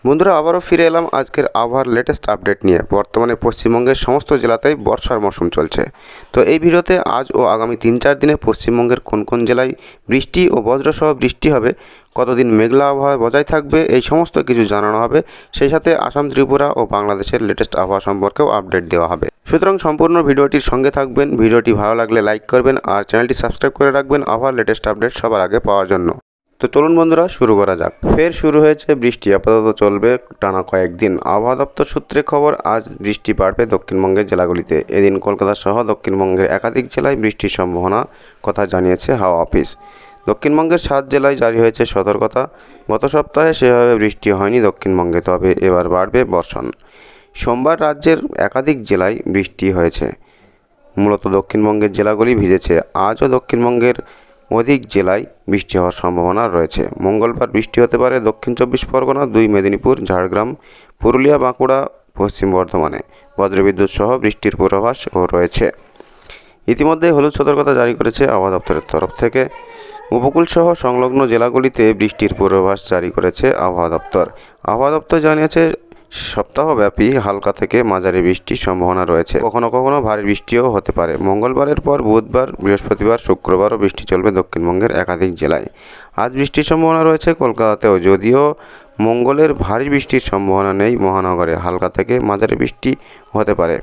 বন্ধুরা আবারও ফিরে এলাম আজকের আবহাওয়ার লেটেস্ট আপডেট নিয়ে। বর্তমানে পশ্চিমবঙ্গের সমস্ত জেলাতেই বর্ষার মৌসুম চলছে। তো এই ভিডিওতে আজ ও আগামী 3-4 দিনে পশ্চিমবঙ্গের কোন কোন জেলায় বৃষ্টি ও বজ্রসহ বৃষ্টি হবে, কতদিন মেঘলা আবহাওয়া বজায় থাকবে, এই সমস্ত কিছু জানানো হবে। সেই সাথে আসাম, ত্রিপুরা ও বাংলাদেশের লেটেস্ট আবহাওয়া সম্পর্কেও আপডেট দেওয়া হবে। সুতরাং সম্পূর্ণ ভিডিওটির সঙ্গে থাকবেন। ভিডিওটি ভালো লাগলে লাইক করবেন আর চ্যানেলটি সাবস্ক্রাইব করে রাখবেন আবহাওয়ার লেটেস্ট আপডেট সবার আগে পাওয়ার জন্য। তো চলুন বন্ধুরা শুরু করা যাক। ফের শুরু হয়েছে বৃষ্টি, আপাতত চলবে টানা কয়েকদিন। আবহাওয়া দপ্তর সূত্রে খবর, আজ বৃষ্টি বাড়বে দক্ষিণবঙ্গের জেলাগুলিতে। এদিন কলকাতা সহ দক্ষিণবঙ্গের একাধিক জেলায় বৃষ্টির সম্ভাবনা কথা জানিয়েছে হাওয়া অফিস। দক্ষিণবঙ্গের 7 জেলায় জারি হয়েছে সতর্কতা। গত সপ্তাহে সেভাবে বৃষ্টি হয়নি দক্ষিণবঙ্গে, তবে এবার বাড়বে বর্ষণ। সোমবার রাজ্যের একাধিক জেলায় বৃষ্টি হয়েছে, মূলত দক্ষিণবঙ্গের জেলাগুলি ভিজেছে। আজও দক্ষিণবঙ্গের অধিক জেলায় বৃষ্টি হওয়ার সম্ভাবনা রয়েছে। মঙ্গলবার বৃষ্টি হতে পারে দক্ষিণ 24 পরগনা, 2 মেদিনীপুর, ঝাড়গ্রাম, পুরুলিয়া, বাঁকুড়া, পশ্চিম বর্ধমানে। বজ্রবিদ্যুৎ সহ বৃষ্টির পূর্বাভাসও রয়েছে। ইতিমধ্যে হলুদ সতর্কতা জারি করেছে আবহাওয়া দপ্তরের তরফ থেকে। উপকূল সহ সংলগ্ন জেলাগুলিতে বৃষ্টির পূর্বাভাস জারি করেছে আবহাওয়া দপ্তর। আবহাওয়া দপ্তর জানিয়েছে সপ্তাহব্যাপী হালকা থেকে মাঝারি বৃষ্টির সম্ভাবনা রয়েছে। কখনো কখনো ভারী বৃষ্টিও হতে পারে। মঙ্গলবারের পর বুধবার, বৃহস্পতিবার, শুক্রবারও বৃষ্টি চলবে দক্ষিণবঙ্গের একাধিক জেলায়। আজ বৃষ্টির সম্ভাবনা রয়েছে কলকাতাতেও, যদিও মঙ্গলের ভারী বৃষ্টির সম্ভাবনা নেই। মহানগরে হালকা থেকে মাঝারি বৃষ্টি হতে পারে।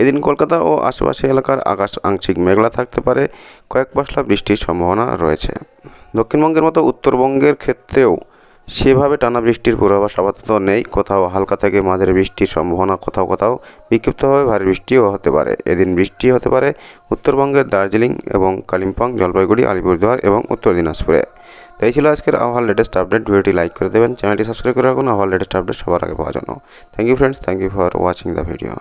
এদিন কলকাতা ও আশেপাশে এলাকার আকাশ আংশিক মেঘলা থাকতে পারে, কয়েক পশলা বৃষ্টির সম্ভাবনা রয়েছে। দক্ষিণবঙ্গের মতো উত্তরবঙ্গের ক্ষেত্রেও সেভাবে টানা বৃষ্টির পূর্বাভাস আপাতত নেই। কোথাও হালকা থেকে মাঝারি বৃষ্টির সম্ভাবনা, কোথাও কোথাও বিক্ষিপ্তভাবে ভারী বৃষ্টিও হতে পারে। এদিন বৃষ্টি হতে পারে উত্তরবঙ্গের দার্জিলিং এবং কালিম্পং, জলপাইগুড়ি, আলিপুরদুয়ার এবং উত্তর দিনাজপুরে। তো এই ছিল আজকের আবহাওয়ার লেটেস্ট আপডেট। ভিডিওটি লাইক করে দেবেন, চ্যানেলটি সাবস্ক্রাইব করে রাখুন আবহাওয়ার লেটেস্ট আপডেট সবার আগে পাওয়ার জন্য। Thank you friends, thank you for watching the video.